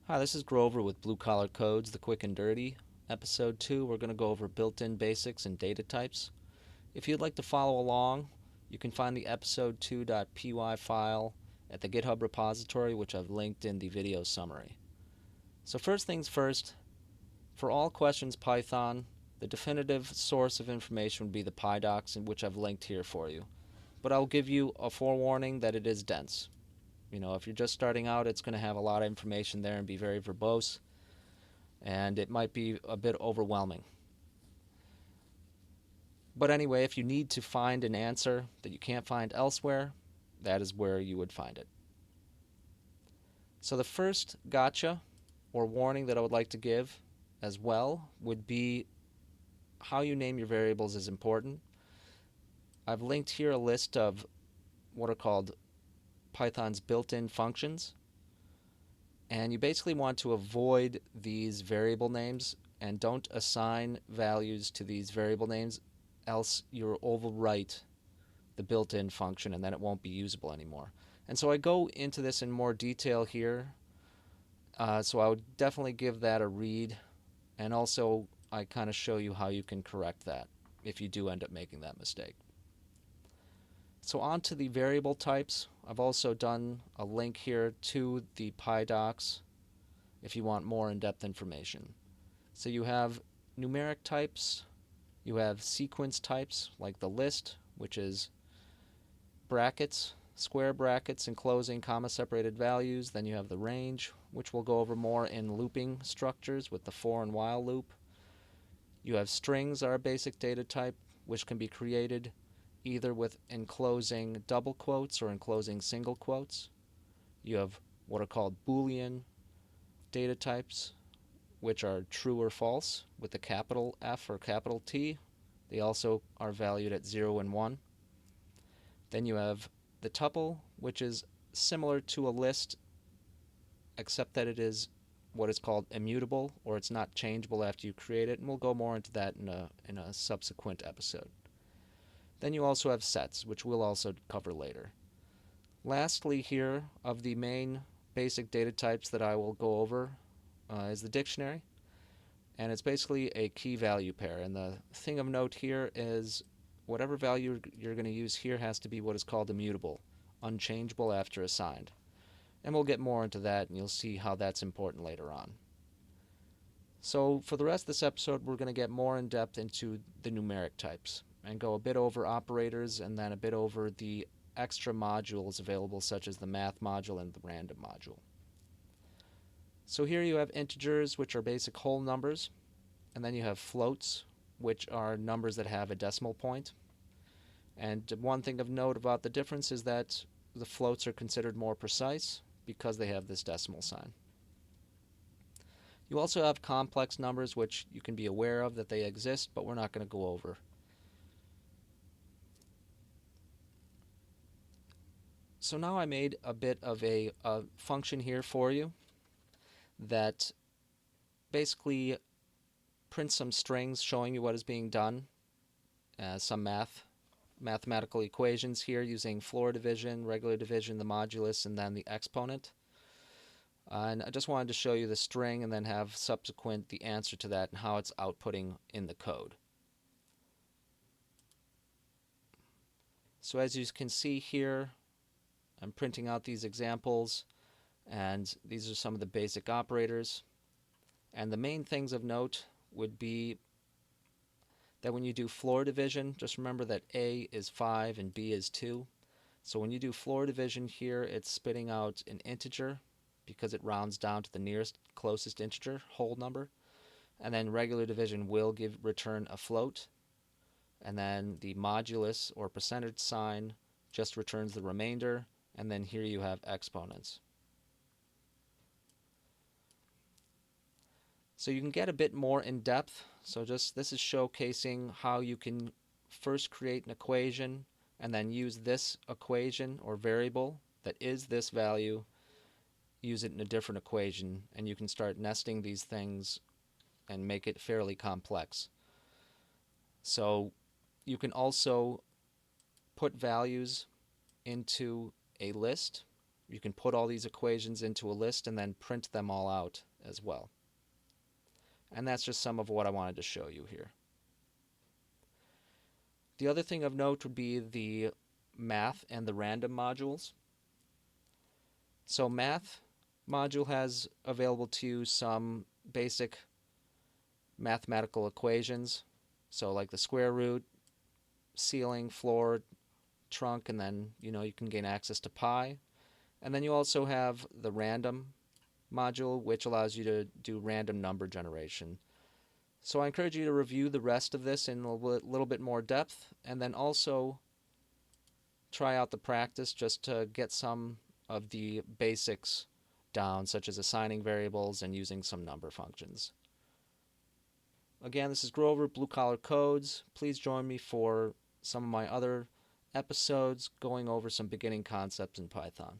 Hi, this is Grover with Blue Collar Codes, the Quick and Dirty. Episode 2, we're going to go over built-in basics and data types. If you'd like to follow along, you can find the episode2.py file at the GitHub repository, which I've linked in the video summary. So first things first, for all questions Python, the definitive source of information would be the PyDocs, in which I've linked here for you. But I'll give you a forewarning that it is dense. If you're just starting out, it's going to have a lot of information there and be very verbose, and it might be a bit overwhelming. But anyway, if you need to find an answer that you can't find elsewhere, that is where you would find it. So the first gotcha or warning that I would like to give as well would be how you name your variables is important. I've linked here a list of what are called Python's built-in functions, and you basically want to avoid these variable names and don't assign values to these variable names, else you'll overwrite the built-in function and then it won't be usable anymore. And so I go into this in more detail here, so I would definitely give that a read, and also I kind of show you how you can correct that if you do end up making that mistake. So on to the variable types. I've also done a link here to the PyDocs if you want more in-depth information. So you have numeric types, you have sequence types like the list, which is brackets, square brackets enclosing comma-separated values. Then you have the range, which we'll go over more in looping structures with the for and while loop. You have strings are a basic data type, which can be created either with enclosing double quotes or enclosing single quotes. You have what are called Boolean data types, which are true or false with a capital F or capital T. They also are valued at 0 and 1. Then you have the tuple, which is similar to a list, except that it is what is called immutable, or it's not changeable after you create it, and we'll go more into that in a subsequent episode. Then you also have sets, which we'll also cover later. Lastly here, of the main basic data types that I will go over is the dictionary, and it's basically a key-value pair. And the thing of note here is whatever value you're going to use here has to be what is called immutable, unchangeable after assigned. And we'll get more into that, and you'll see how that's important later on. So for the rest of this episode, we're going to get more in depth into the numeric types and go a bit over operators and then a bit over the extra modules available, such as the math module and the random module. So here you have integers, which are basic whole numbers, and then you have floats, which are numbers that have a decimal point. And one thing of note about the difference is that the floats are considered more precise because they have this decimal sign. You also have complex numbers, which you can be aware of that they exist, but we're not going to go over. So now I made a bit of a function here for you that basically prints some strings showing you what is being done, some mathematical equations here using floor division, regular division, the modulus, and then the exponent. And I just wanted to show you the string and then have subsequent the answer to that and how it's outputting in the code. So as you can see here, I'm printing out these examples, and these are some of the basic operators. And the main things of note would be that when you do floor division, just remember that A is 5 and B is 2. So when you do floor division here, it's spitting out an integer because it rounds down to the nearest closest integer, whole number. And then regular division will return a float. And then the modulus or percentage sign just returns the remainder. And then here you have exponents. So you can get a bit more in depth. So this is showcasing how you can first create an equation and then use this equation or variable that is this value, use it in a different equation, and you can start nesting these things and make it fairly complex. So you can also put values into a list. You can put all these equations into a list and then print them all out as well. And that's just some of what I wanted to show you here. The other thing of note would be the math and the random modules. So math module has available to you some basic mathematical equations. So like the square root, ceiling, floor, trunk, and then you can gain access to pi. And then you also have the random module, which allows you to do random number generation. So I encourage you to review the rest of this in a little bit more depth, and then also try out the practice just to get some of the basics down, such as assigning variables and using some number functions. Again, this is Grover, Blue Collar Codes. Please join me for some of my other episodes going over some beginning concepts in Python.